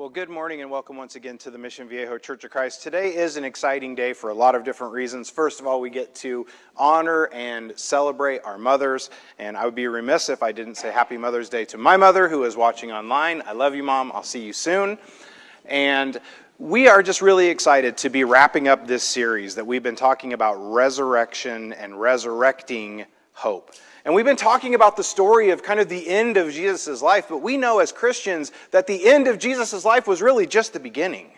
Well, good morning and welcome once again to the Mission Viejo Church of Christ. Today is an exciting day for a lot of different reasons. First of all, we get to honor and celebrate our mothers, and I would be remiss if I didn't say Happy Mother's Day to my mother who is watching online. I love you, Mom. I'll see you soon. And we are just really excited to be wrapping up this series that we've been talking about resurrection and resurrecting hope. And we've been talking about the story of kind of the end of Jesus' life, but we know as Christians that the end of Jesus' life was really just the beginning.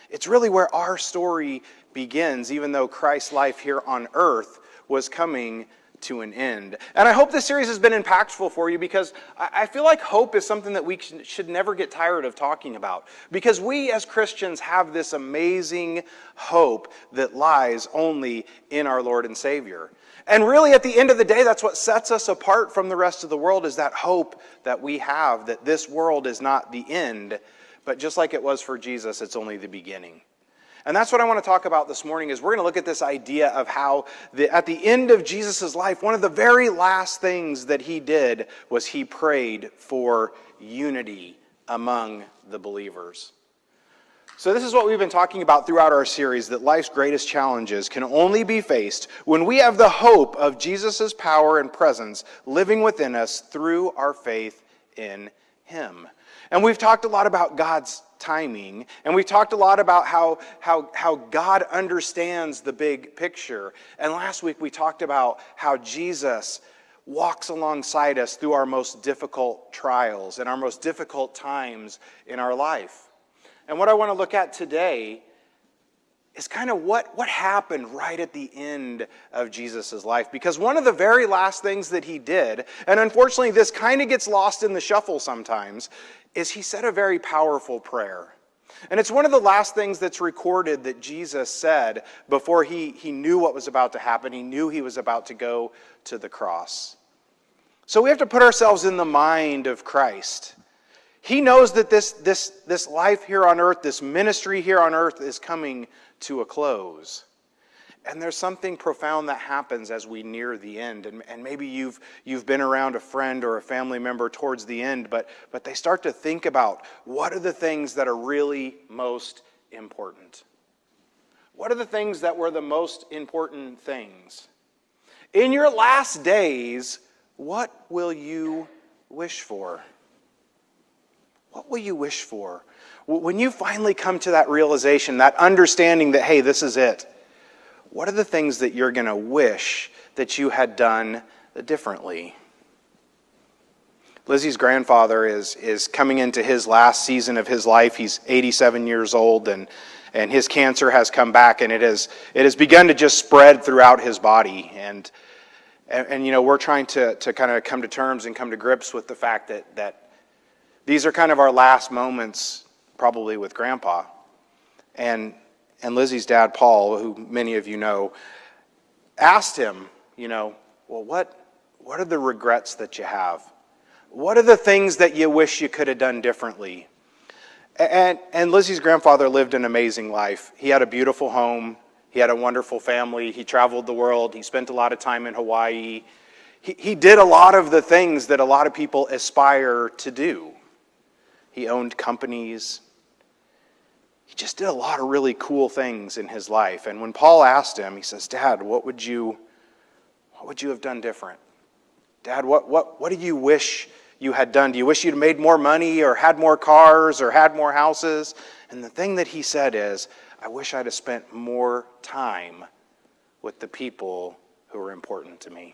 It's really where our story begins, even though Christ's life here on earth was coming to an end. And I hope this series has been impactful for you because I feel like hope is something that we should never get tired of talking about. Because we as Christians have this amazing hope that lies only in our Lord and Savior. And really, at the end of the day, that's what sets us apart from the rest of the world, is that hope that we have, that this world is not the end, but just like it was for Jesus, it's only the beginning. And that's what I want to talk about this morning, is we're going to look at this idea of how at the end of Jesus' life, one of the very last things that he did was he prayed for unity among the believers. So this is what we've been talking about throughout our series, that life's greatest challenges can only be faced when we have the hope of Jesus' power and presence living within us through our faith in him. And we've talked a lot about God's timing, and we've talked a lot about how God understands the big picture. And last week we talked about how Jesus walks alongside us through our most difficult trials and our most difficult times in our life. And what I want to look at today is kind of what happened right at the end of Jesus' life. Because one of the very last things that he did, and unfortunately this kind of gets lost in the shuffle sometimes, is he said a very powerful prayer. And it's one of the last things that's recorded that Jesus said before he knew what was about to happen. He knew he was about to go to the cross. So we have to put ourselves in the mind of Christ. He knows that this life here on earth, this ministry here on earth is coming to a close. And there's something profound that happens as we near the end. And maybe you've been around a friend or a family member towards the end, but they start to think about what are the things that are really most important. What are the things that were the most important things? In your last days, what will you wish for? What will you wish for? When you finally come to that realization, that understanding that, hey, this is it, what are the things that you're going to wish that you had done differently? Lizzie's grandfather is coming into his last season of his life. He's 87 years old, and his cancer has come back, and it has begun to just spread throughout his body. And you know, we're trying to kind of come to terms and come to grips with the fact that these are kind of our last moments, probably with Grandpa. And Lizzie's dad, Paul, who many of you know, asked him, well, what are the regrets that you have? What are the things that you wish you could have done differently? And Lizzie's grandfather lived an amazing life. He had a beautiful home. He had a wonderful family. He traveled the world. He spent a lot of time in Hawaii. He did a lot of the things that a lot of people aspire to do. He owned companies. He just did a lot of really cool things in his life. And when Paul asked him, he says, Dad, what would you have done different? Dad, what do you wish you had done? Do you wish you'd made more money or had more cars or had more houses? And the thing that he said is, I wish I'd have spent more time with the people who are important to me.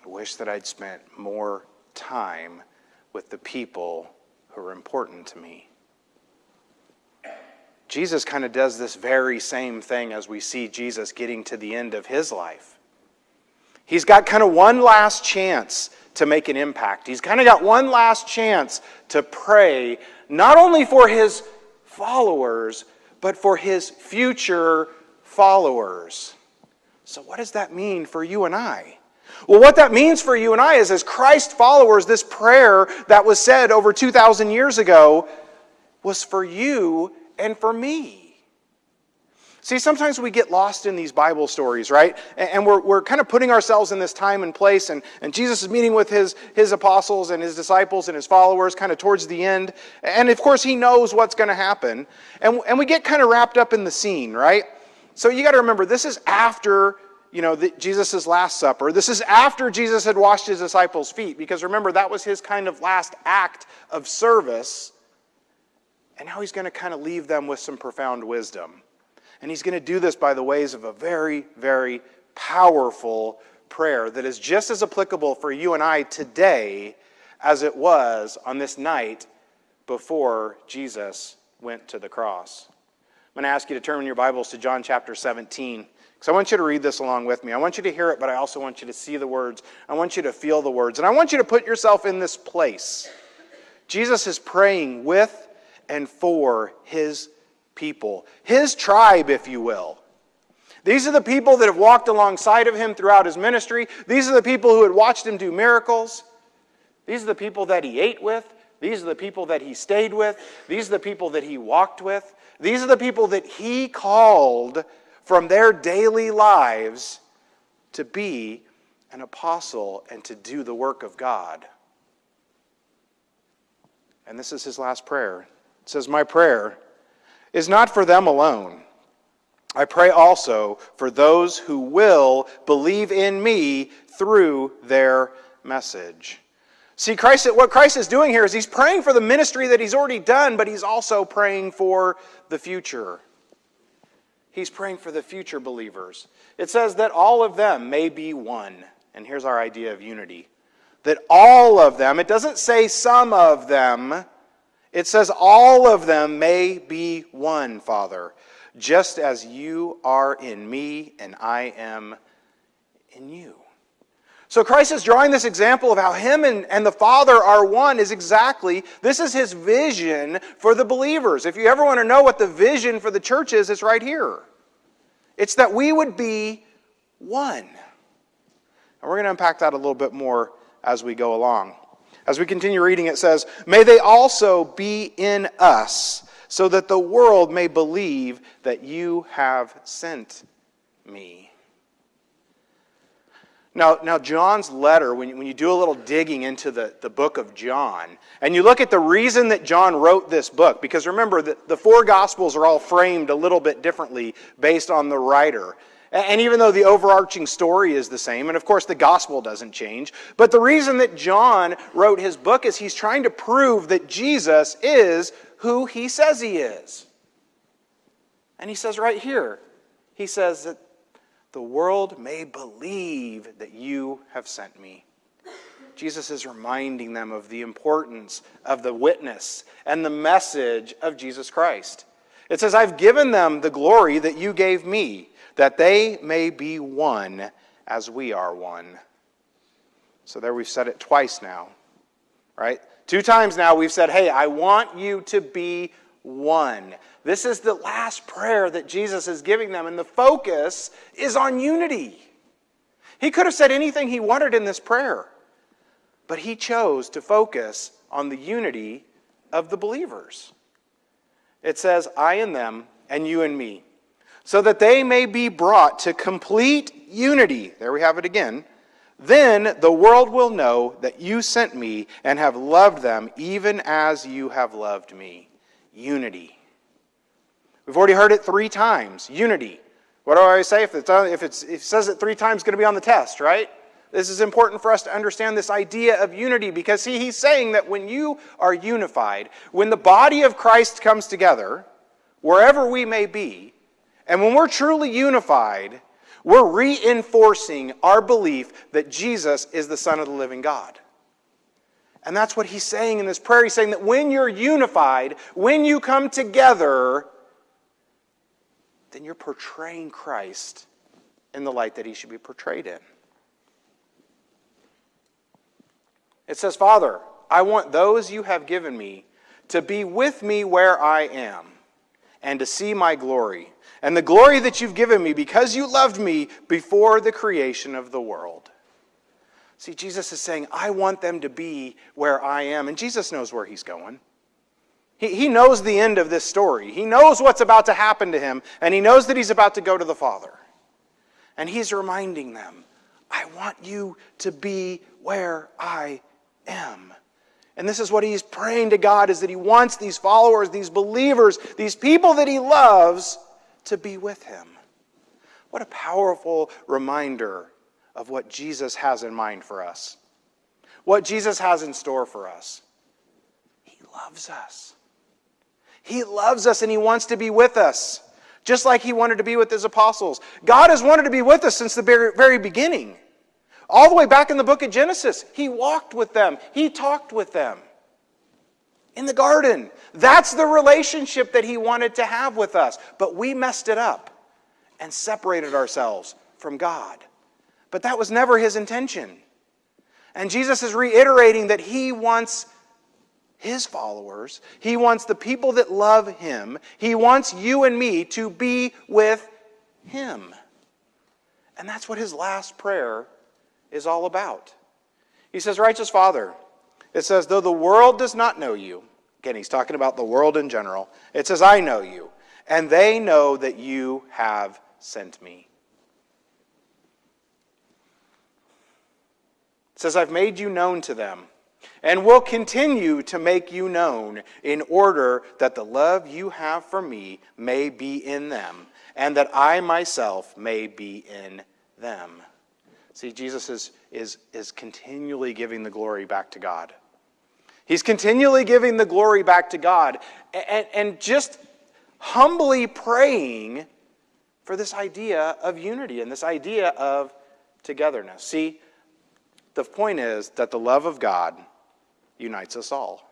I wish that I'd spent more time with the people who are important to me. Jesus kind of does this very same thing as we see Jesus getting to the end of his life. He's got kind of one last chance to make an impact. He's kind of got one last chance to pray, not only for his followers, but for his future followers. So what does that mean for you and I? Well, what that means for you and I is, as Christ followers, this prayer that was said over 2,000 years ago was for you and for me. See, sometimes we get lost in these Bible stories, right? And we're kind of putting ourselves in this time and place, and Jesus is meeting with his apostles and his disciples and his followers kind of towards the end. And of course, he knows what's going to happen. And we get kind of wrapped up in the scene, right? So you got to remember, this is after, Jesus' Last Supper. This is after Jesus had washed his disciples' feet, because remember, that was his kind of last act of service. And now he's going to kind of leave them with some profound wisdom. And he's going to do this by the ways of a very, very powerful prayer that is just as applicable for you and I today as it was on this night before Jesus went to the cross. I'm going to ask you to turn in your Bibles to John chapter 17, because I want you to read this along with me. I want you to hear it, but I also want you to see the words. I want you to feel the words. And I want you to put yourself in this place. Jesus is praying with and for his people, his tribe, if you will. These are the people that have walked alongside of him throughout his ministry. These are the people who had watched him do miracles. These are the people that he ate with. These are the people that he stayed with. These are the people that he walked with. These are the people that he called from their daily lives to be an apostle and to do the work of God. And this is his last prayer. It says, "My prayer is not for them alone. I pray also for those who will believe in me through their message." See, what Christ is doing here is he's praying for the ministry that he's already done, but he's also praying for the future. He's praying for the future believers. It says that all of them may be one. And here's our idea of unity. That all of them, it doesn't say some of them, it says all of them may be one, Father, just as you are in me and I am in you. So Christ is drawing this example of how him and the Father are one this is his vision for the believers. If you ever want to know what the vision for the church is, it's right here. It's that we would be one. And we're going to unpack that a little bit more as we go along. As we continue reading, it says, "May they also be in us, so that the world may believe that you have sent me." Now John's letter, when you do a little digging into the book of John, and you look at the reason that John wrote this book, because remember, the four Gospels are all framed a little bit differently based on the writer. And even though the overarching story is the same, and of course the gospel doesn't change, but the reason that John wrote his book is he's trying to prove that Jesus is who he says he is. And he says right here, he says that the world may believe that you have sent me. Jesus is reminding them of the importance of the witness and the message of Jesus Christ. It says, "I've given them the glory that you gave me, that they may be one as we are one." So there we've said it twice now, right? 2 times now we've said, hey, I want you to be one. This is the last prayer that Jesus is giving them, and the focus is on unity. He could have said anything he wanted in this prayer, but he chose to focus on the unity of the believers. It says, "I and them, and you and me, so that they may be brought to complete unity." There we have it again. "Then the world will know that you sent me and have loved them even as you have loved me." Unity. We've already heard it 3 times. Unity. What do I always say? If it says it 3 times, it's going to be on the test, right? This is important for us to understand this idea of unity, because see, he's saying that when you are unified, when the body of Christ comes together, wherever we may be, and when we're truly unified, we're reinforcing our belief that Jesus is the Son of the living God. And that's what he's saying in this prayer. He's saying that when you're unified, when you come together, then you're portraying Christ in the light that he should be portrayed in. It says, "Father, I want those you have given me to be with me where I am, and to see my glory, and the glory that you've given me because you loved me before the creation of the world." See, Jesus is saying, I want them to be where I am. And Jesus knows where he's going. He knows the end of this story. He knows what's about to happen to him, and he knows that he's about to go to the Father. And he's reminding them, I want you to be where I am. And this is what he's praying to God, is that he wants these followers, these believers, these people that he loves to be with him. What a powerful reminder of what Jesus has in mind for us. What Jesus has in store for us. He loves us. He loves us and he wants to be with us. Just like he wanted to be with his apostles. God has wanted to be with us since the very beginning. All the way back in the book of Genesis, he walked with them. He talked with them. In the garden. That's the relationship that he wanted to have with us. But we messed it up and separated ourselves from God. But that was never his intention. And Jesus is reiterating that he wants his followers, he wants the people that love him, he wants you and me to be with him. And that's what his last prayer is all about. He says, Righteous Father, it says, though the world does not know you, again, he's talking about the world in general, it says, I know you, and they know that you have sent me. It says, I've made you known to them, and will continue to make you known in order that the love you have for me may be in them, and that I myself may be in them. See, Jesus is continually giving the glory back to God. He's continually giving the glory back to God, and just humbly praying for this idea of unity and this idea of togetherness. See, the point is that the love of God unites us all.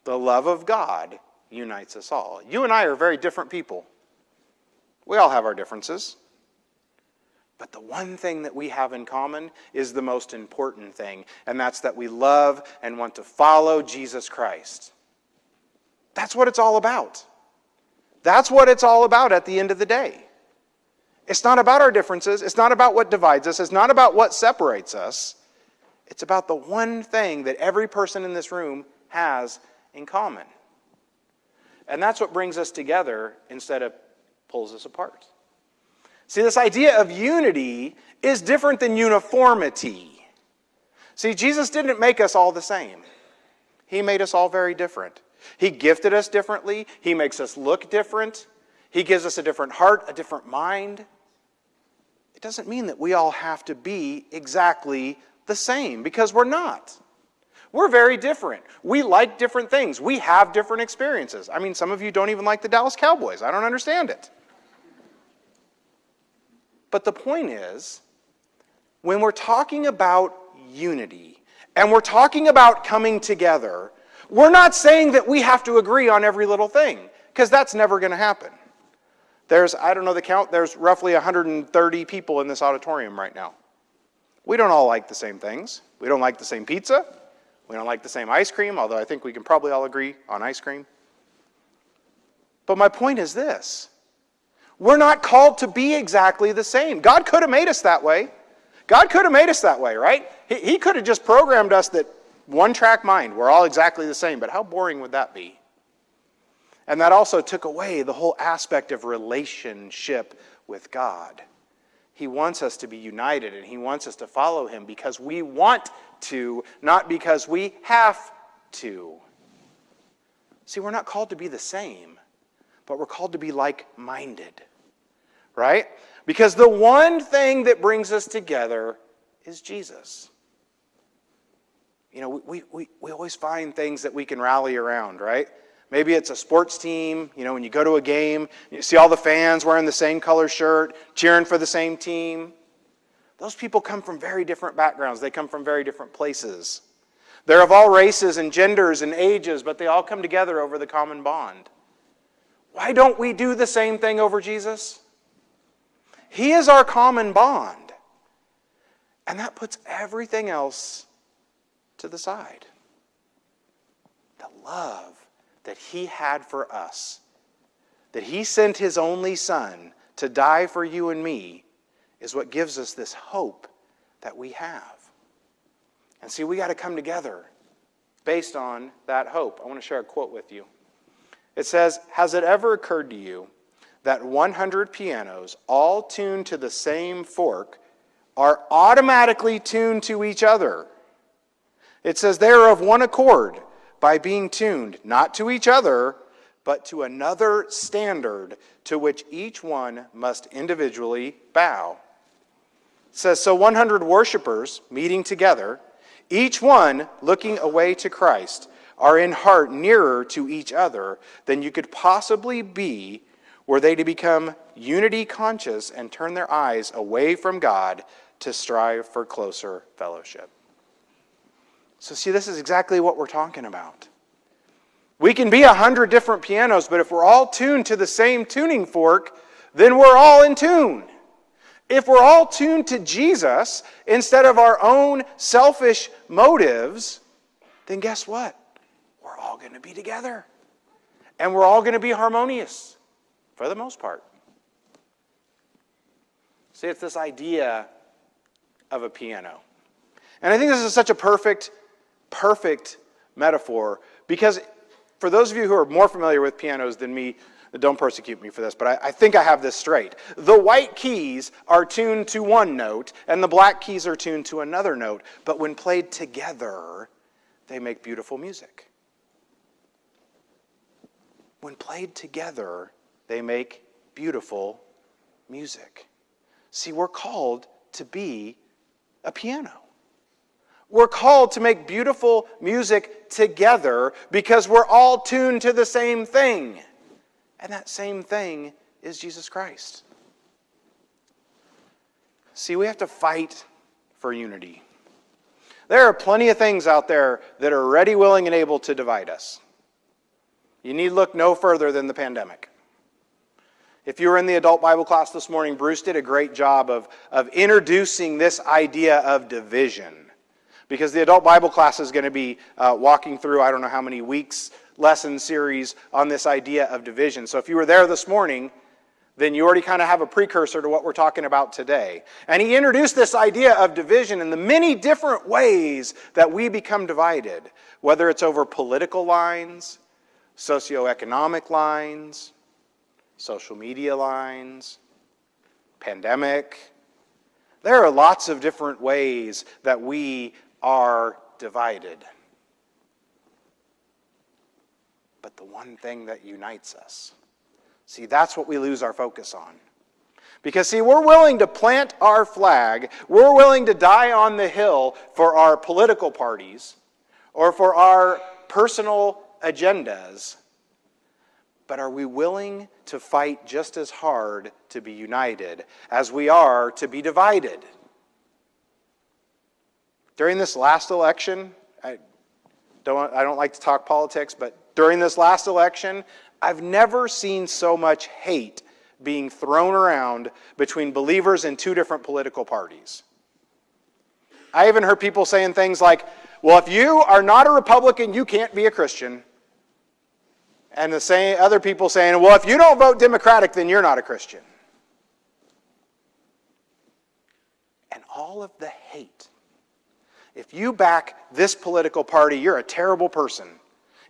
The love of God unites us all. You and I are very different people. We all have our differences. But the one thing that we have in common is the most important thing, and that's that we love and want to follow Jesus Christ. That's what it's all about. That's what it's all about at the end of the day. It's not about our differences. It's not about what divides us. It's not about what separates us. It's about the one thing that every person in this room has in common. And that's what brings us together instead of pulls us apart. See, this idea of unity is different than uniformity. See, Jesus didn't make us all the same. He made us all very different. He gifted us differently. He makes us look different. He gives us a different heart, a different mind. It doesn't mean that we all have to be exactly the same, because we're not. We're very different. We like different things. We have different experiences. I mean, some of you don't even like the Dallas Cowboys. I don't understand it. But the point is, when we're talking about unity, and we're talking about coming together, we're not saying that we have to agree on every little thing, because that's never going to happen. There's, I don't know the count, there's roughly 130 people in this auditorium right now. We don't all like the same things. We don't like the same pizza. We don't like the same ice cream, although I think we can probably all agree on ice cream. But my point is this. We're not called to be exactly the same. God could have made us that way. God could have made us that way, right? He could have just programmed us that one-track mind, we're all exactly the same, but how boring would that be? And that also took away the whole aspect of relationship with God. He wants us to be united, and he wants us to follow him because we want to, not because we have to. See, we're not called to be the same, but we're called to be like-minded, right? Because the one thing that brings us together is Jesus. You know, we always find things that we can rally around, right? Maybe it's a sports team, you know, when you go to a game, you see all the fans wearing the same color shirt, cheering for the same team. Those people come from very different backgrounds. They come from very different places. They're of all races and genders and ages, but they all come together over the common bond. Why don't we do the same thing over Jesus? He is our common bond. And that puts everything else to the side. The love that he had for us, that he sent his only son to die for you and me, is what gives us this hope that we have. And see, we got to come together based on that hope. I want to share a quote with you. It says, "Has it ever occurred to you that 100 pianos, all tuned to the same fork, are automatically tuned to each other? It says they are of one accord by being tuned, not to each other, but to another standard to which each one must individually bow." It says, so 100 worshipers meeting together, each one looking away to Christ, are in heart nearer to each other than you could possibly be were they to become unity conscious and turn their eyes away from God to strive for closer fellowship. So see, this is exactly what we're talking about. We can be 100 different pianos, but if we're all tuned to the same tuning fork, then we're all in tune. If we're all tuned to Jesus instead of our own selfish motives, then guess what? We're all going to be together. And we're all going to be harmonious, for the most part. See, it's this idea of a piano. And I think this is such a perfect metaphor, because for those of you who are more familiar with pianos than me, don't persecute me for this, but I think I have this straight. The white keys are tuned to one note, and the black keys are tuned to another note, but when played together, they make beautiful music. When played together, they make beautiful music. See, we're called to be a piano. We're called to make beautiful music together because we're all tuned to the same thing. And that same thing is Jesus Christ. See, we have to fight for unity. There are plenty of things out there that are ready, willing, and able to divide us. You need look no further than the pandemic. If you were in the adult Bible class this morning, Bruce did a great job of introducing this idea of division. Because the adult Bible class is going to be walking through, I don't know how many weeks, lesson series on this idea of division. So if you were there this morning, then you already kind of have a precursor to what we're talking about today. And he introduced this idea of division and the many different ways that we become divided, whether it's over political lines, socioeconomic lines, social media lines, pandemic. There are lots of different ways that we are divided. But the one thing that unites us, see, that's what we lose our focus on. Because, see, we're willing to plant our flag, we're willing to die on the hill for our political parties or for our personal agendas, but are we willing to fight just as hard to be united as we are to be divided? During this last election, I don't like to talk politics, but during this last election, I've never seen so much hate being thrown around between believers in two different political parties. I even heard people saying things like, well, if you are not a Republican, you can't be a Christian. And other people saying, well, if you don't vote Democratic, then you're not a Christian. And all of the hate. If you back this political party, you're a terrible person.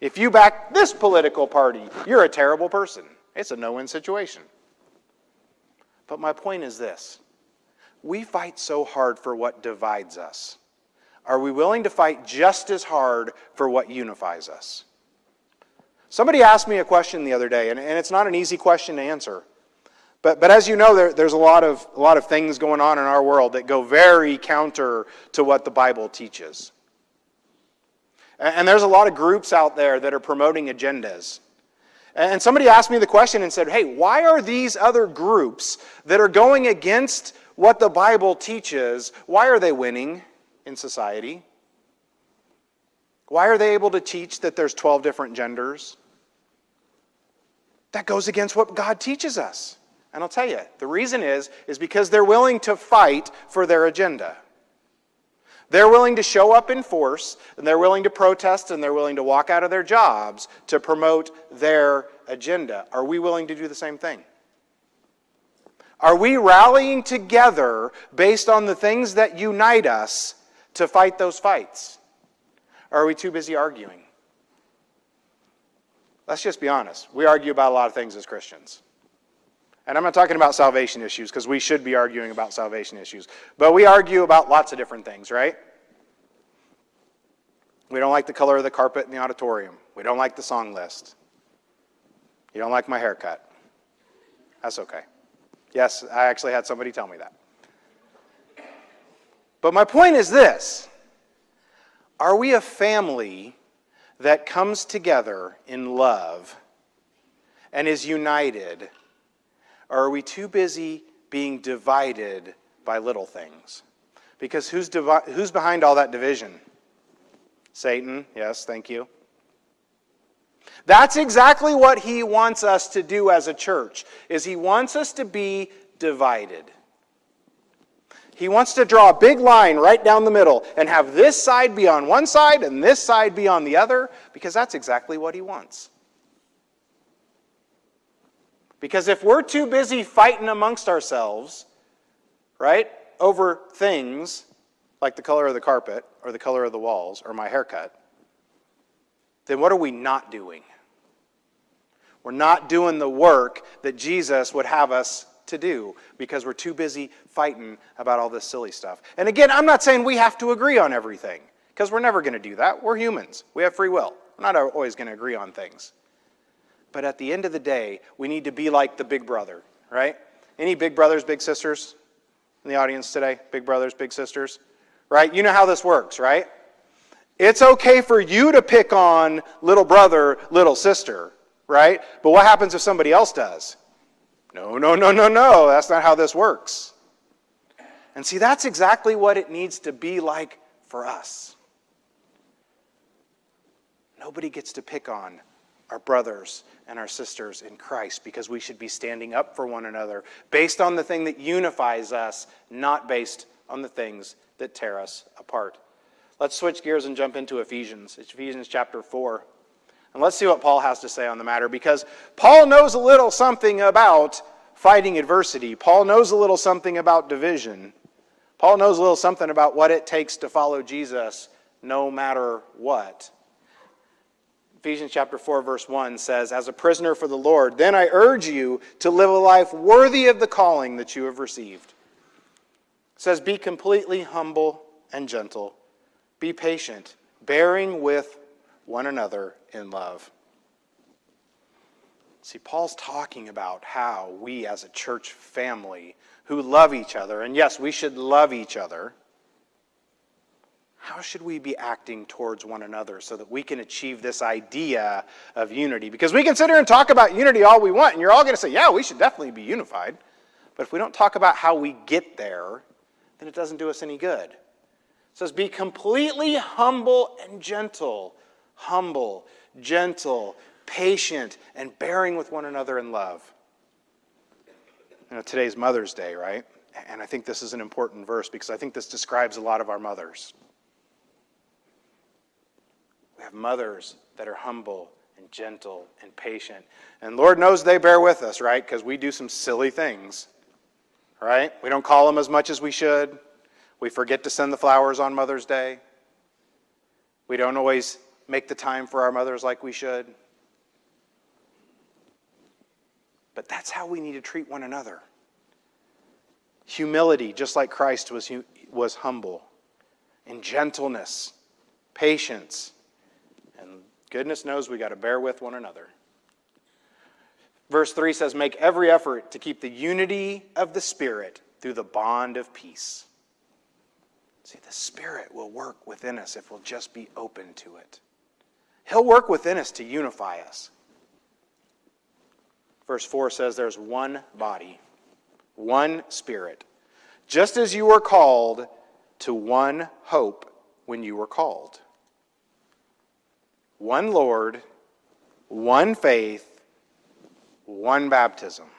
If you back this political party, you're a terrible person. It's a no-win situation. But my point is this. We fight so hard for what divides us. Are we willing to fight just as hard for what unifies us? Somebody asked me a question the other day, and it's not an easy question to answer. But as you know, there's a lot of things going on in our world that go very counter to what the Bible teaches. And there's a lot of groups out there that are promoting agendas. And somebody asked me the question and said, hey, why are these other groups that are going against what the Bible teaches, why are they winning in society? Why are they able to teach that there's 12 different genders? That goes against what God teaches us. And I'll tell you, the reason is because they're willing to fight for their agenda. They're willing to show up in force, and they're willing to protest, and they're willing to walk out of their jobs to promote their agenda. Are we willing to do the same thing? Are we rallying together based on the things that unite us to fight those fights? Or are we too busy arguing? Let's just be honest. We argue about a lot of things as Christians. And I'm not talking about salvation issues, because we should be arguing about salvation issues. But we argue about lots of different things, right? We don't like the color of the carpet in the auditorium. We don't like the song list. You don't like my haircut. That's okay. Yes, I actually had somebody tell me that. But my point is this. Are we a family that comes together in love and is united? Or are we too busy being divided by little things? Because who's behind all that division? Satan, yes, thank you. That's exactly what he wants us to do as a church, is he wants us to be divided. He wants to draw a big line right down the middle and have this side be on one side and this side be on the other, because that's exactly what he wants. Because if we're too busy fighting amongst ourselves, right, over things like the color of the carpet or the color of the walls or my haircut, then what are we not doing? We're not doing the work that Jesus would have us to do because we're too busy fighting about all this silly stuff. And again, I'm not saying we have to agree on everything, because we're never going to do that. We're humans. We have free will. We're not always going to agree on things. But at the end of the day, we need to be like the big brother, right? Any big brothers, big sisters in the audience today? Big brothers, big sisters? Right? You know how this works, right? It's okay for you to pick on little brother, little sister, right? But what happens if somebody else does? No. That's not how this works. And see, that's exactly what it needs to be like for us. Nobody gets to pick on our brothers and our sisters in Christ, because we should be standing up for one another based on the thing that unifies us, not based on the things that tear us apart. Let's switch gears and jump into Ephesians. It's Ephesians chapter 4. And let's see what Paul has to say on the matter, because Paul knows a little something about fighting adversity. Paul knows a little something about division. Paul knows a little something about what it takes to follow Jesus no matter what. Ephesians chapter 4 verse 1 says, "As a prisoner for the Lord, then I urge you to live a life worthy of the calling that you have received." It says, "Be completely humble and gentle. Be patient, bearing with one another in love." See, Paul's talking about how we as a church family who love each other, and yes, we should love each other, how should we be acting towards one another so that we can achieve this idea of unity? Because we can sit here and talk about unity all we want, and you're all going to say, yeah, we should definitely be unified. But if we don't talk about how we get there, then it doesn't do us any good. It says, be completely humble and gentle. Humble, gentle, patient, and bearing with one another in love. You know, today's Mother's Day, right? And I think this is an important verse because I think this describes a lot of our mothers. We have mothers that are humble and gentle and patient. And Lord knows they bear with us, right? Because we do some silly things, right? We don't call them as much as we should. We forget to send the flowers on Mother's Day. We don't always make the time for our mothers like we should. But that's how we need to treat one another. Humility, just like Christ was humble. And gentleness, patience. And goodness knows we got to bear with one another. Verse 3 says, "Make every effort to keep the unity of the Spirit through the bond of peace." See, the Spirit will work within us if we'll just be open to it. He'll work within us to unify us. Verse 4 says there's one body, one Spirit, just as you were called to one hope when you were called. One Lord, one faith, one baptism.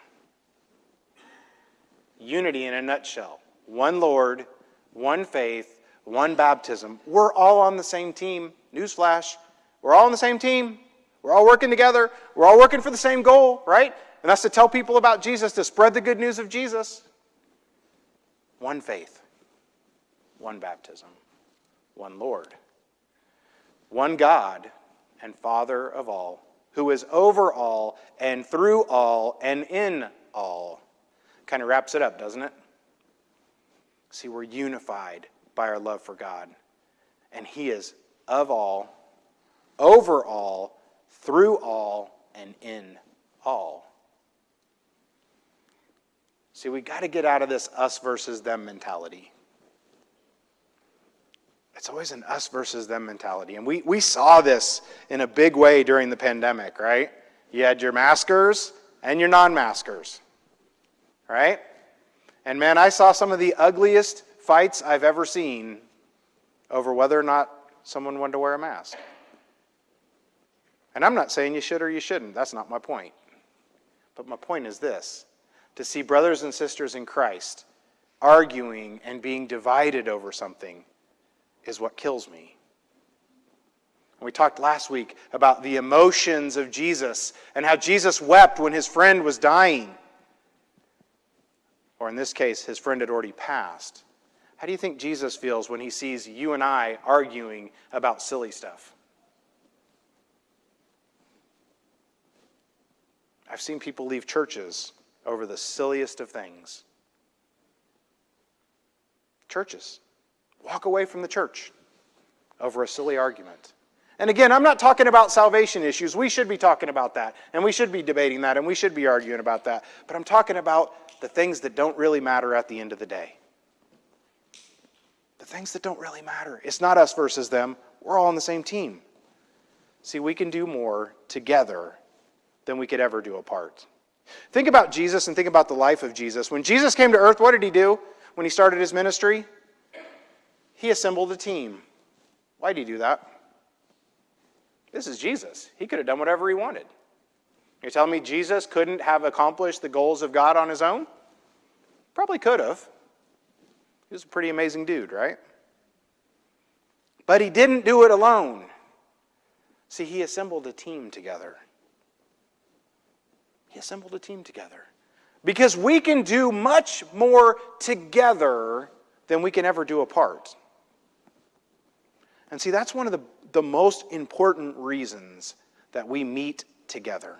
Unity in a nutshell. One Lord, one faith, one baptism. We're all on the same team. Newsflash. We're all on the same team. We're all working together. We're all working for the same goal, right? And that's to tell people about Jesus, to spread the good news of Jesus. One faith, one baptism, one Lord. one God and Father of all, who is over all and through all and in all. Kind of wraps it up, doesn't it? See, we're unified by our love for God. And He is of all, over all, through all, and in all. See, we got to get out of this us versus them mentality. It's always an us versus them mentality. And we saw this in a big way during the pandemic, right? You had your maskers and your non-maskers, right? And man, I saw some of the ugliest fights I've ever seen over whether or not someone wanted to wear a mask. And I'm not saying you should or you shouldn't. That's not my point. But my point is this: to see brothers and sisters in Christ arguing and being divided over something is what kills me. And we talked last week about the emotions of Jesus and how Jesus wept when his friend was dying. Or in this case, his friend had already passed. How do you think Jesus feels when he sees you and I arguing about silly stuff? I've seen people leave churches over the silliest of things. Churches. Walk away from the church over a silly argument. And again, I'm not talking about salvation issues. We should be talking about that. And we should be debating that. And we should be arguing about that. But I'm talking about the things that don't really matter at the end of the day. The things that don't really matter. It's not us versus them. We're all on the same team. See, we can do more together than we could ever do apart. Think about Jesus and think about the life of Jesus. When Jesus came to earth, what did he do when he started his ministry? He assembled a team. Why did he do that? This is Jesus. He could have done whatever he wanted. You're telling me Jesus couldn't have accomplished the goals of God on his own? Probably could have. He was a pretty amazing dude, right? But he didn't do it alone. See, he assembled a team together. He assembled a team together. Because we can do much more together than we can ever do apart. And see, that's one of the most important reasons that we meet together.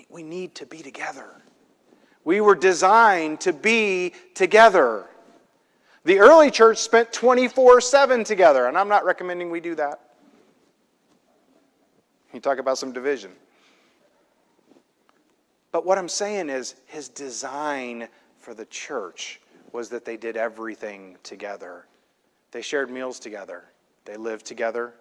We need to be together. We were designed to be together. The early church spent 24/7 together, and I'm not recommending we do that. You talk about some division. But what I'm saying is, his design for the church was that they did everything together. They shared meals together. They lived together.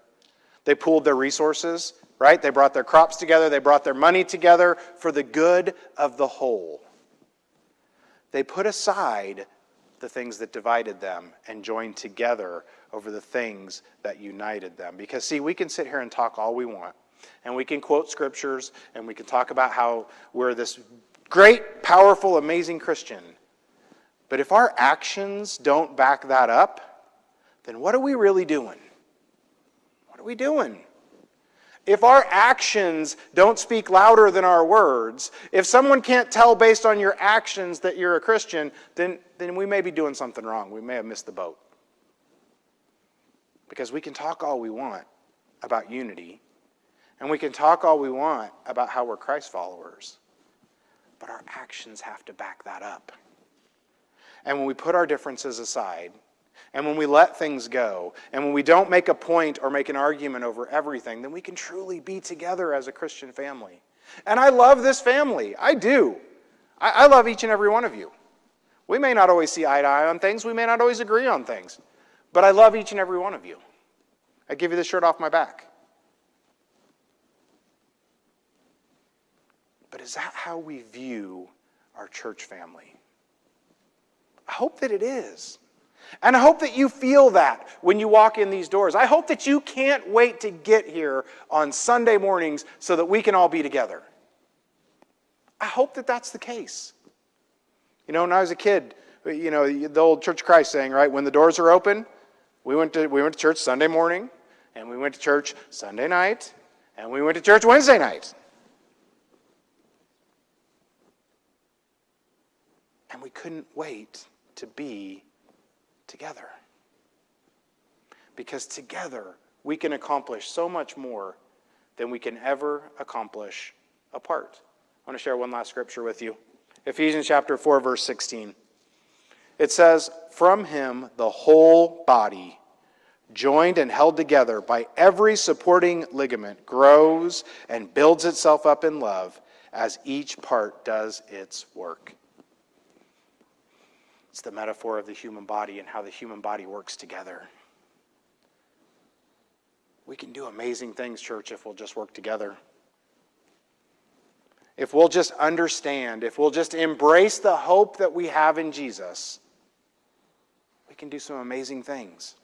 They pooled their resources, right? They brought their crops together. They brought their money together for the good of the whole. They put aside the things that divided them and joined together over the things that united them. Because, see, we can sit here and talk all we want. And we can quote scriptures, and we can talk about how we're this great, powerful, amazing Christian. But if our actions don't back that up, then what are we really doing? What are we doing? If our actions don't speak louder than our words, if someone can't tell based on your actions that you're a Christian, then we may be doing something wrong. We may have missed the boat. Because we can talk all we want about unity, and we can talk all we want about how we're Christ followers, but our actions have to back that up. And when we put our differences aside, and when we let things go, and when we don't make a point or make an argument over everything, then we can truly be together as a Christian family. And I love this family. I do. I love each and every one of you. We may not always see eye to eye on things. We may not always agree on things. But I love each and every one of you. I give you this shirt off my back. But is that how we view our church family? I hope that it is. And I hope that you feel that when you walk in these doors. I hope that you can't wait to get here on Sunday mornings so that we can all be together. I hope that that's the case. You know, when I was a kid, you know, the old Church of Christ saying, right? When the doors are open, we went to church Sunday morning, and we went to church Sunday night, and we went to church Wednesday night. And we couldn't wait to be together. Because together we can accomplish so much more than we can ever accomplish apart. I want to share one last scripture with you. Ephesians chapter 4, verse 16. It says, "From him the whole body, joined and held together by every supporting ligament, grows and builds itself up in love as each part does its work." It's the metaphor of the human body and how the human body works together. We can do amazing things, church, if we'll just work together. If we'll just understand, if we'll just embrace the hope that we have in Jesus, we can do some amazing things.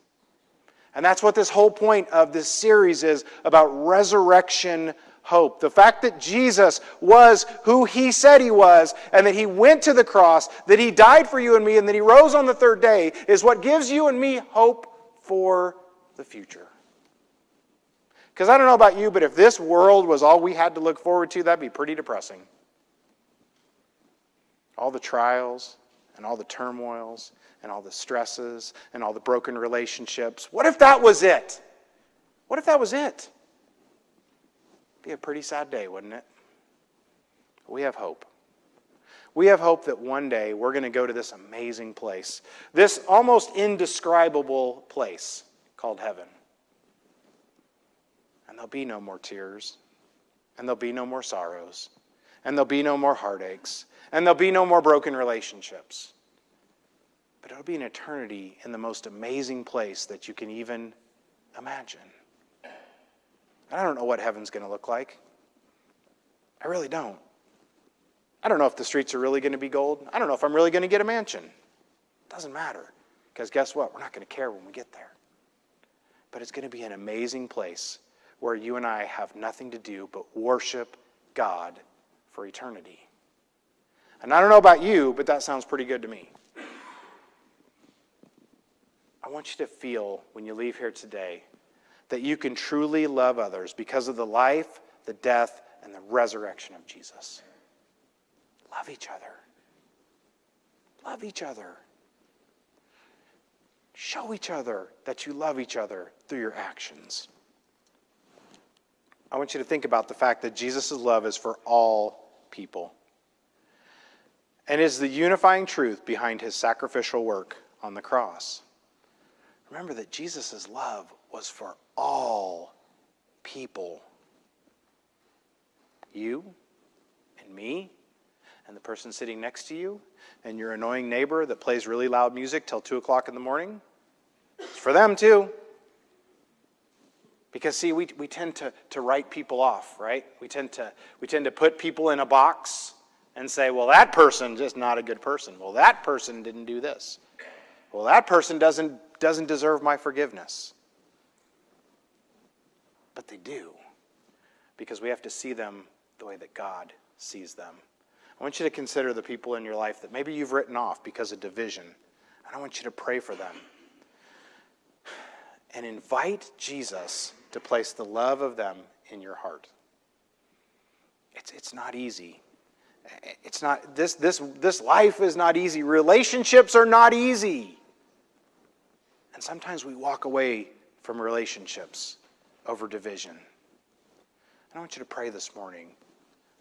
And that's what this whole point of this series is about, resurrection hope. The fact that Jesus was who he said he was, and that he went to the cross, that he died for you and me, and that he rose on the third day, is what gives you and me hope for the future. Because I don't know about you, but if this world was all we had to look forward to, that'd be pretty depressing. All the trials and all the turmoils and all the stresses and all the broken relationships. What if that was it? What if that was it? Be a pretty sad day, wouldn't it? We have hope. We have hope that one day we're going to go to this amazing place, this almost indescribable place called heaven. And there'll be no more tears, and there'll be no more sorrows, and there'll be no more heartaches, and there'll be no more broken relationships. But it'll be an eternity in the most amazing place that you can even imagine. I don't know what heaven's going to look like. I really don't. I don't know if the streets are really going to be gold. I don't know if I'm really going to get a mansion. It doesn't matter. Because guess what? We're not going to care when we get there. But it's going to be an amazing place where you and I have nothing to do but worship God for eternity. And I don't know about you, but that sounds pretty good to me. I want you to feel when you leave here today that you can truly love others because of the life, the death, and the resurrection of Jesus. Love each other. Love each other. Show each other that you love each other through your actions. I want you to think about the fact that Jesus' love is for all people and is the unifying truth behind his sacrificial work on the cross. Remember that Jesus' love was for all people. You and me and the person sitting next to you and your annoying neighbor that plays really loud music till 2 o'clock in the morning. It's for them too. Because see, we tend to write people off, right? We tend to put people in a box and say, well, that person just not a good person. Well, that person didn't do this. Well, that person doesn't deserve my forgiveness. But they do. Because we have to see them the way that God sees them. I want you to consider the people in your life that maybe you've written off because of division. And I want you to pray for them. And invite Jesus to place the love of them in your heart. It's not easy. It's not this life is not easy. Relationships are not easy. And sometimes we walk away from relationships over division. And I want you to pray this morning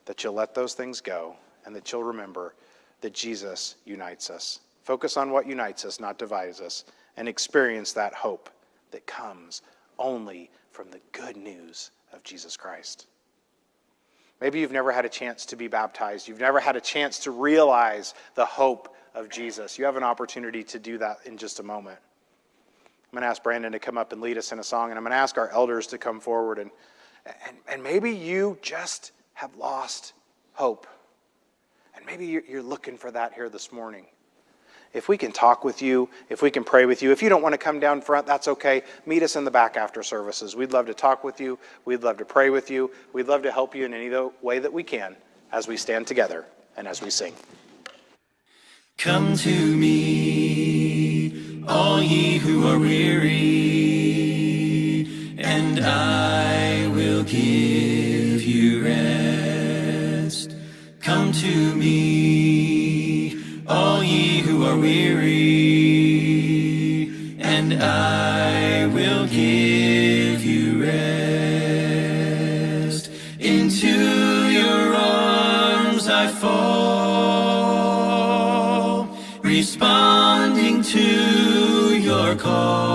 that you'll let those things go and that you'll remember that Jesus unites us. Focus on what unites us, not divides us, and experience that hope that comes only from the good news of Jesus Christ. Maybe you've never had a chance to be baptized. You've never had a chance to realize the hope of Jesus. You have an opportunity to do that in just a moment. I'm going to ask Brandon to come up and lead us in a song, and I'm going to ask our elders to come forward. And maybe you just have lost hope. And maybe you're looking for that here this morning. If we can talk with you, if we can pray with you, if you don't want to come down front, that's okay. Meet us in the back after services. We'd love to talk with you. We'd love to pray with you. We'd love to help you in any way that we can as we stand together and as we sing. Come to me, all ye who are weary, and I will give you rest. Come to me, all ye who are weary, and I will give you call.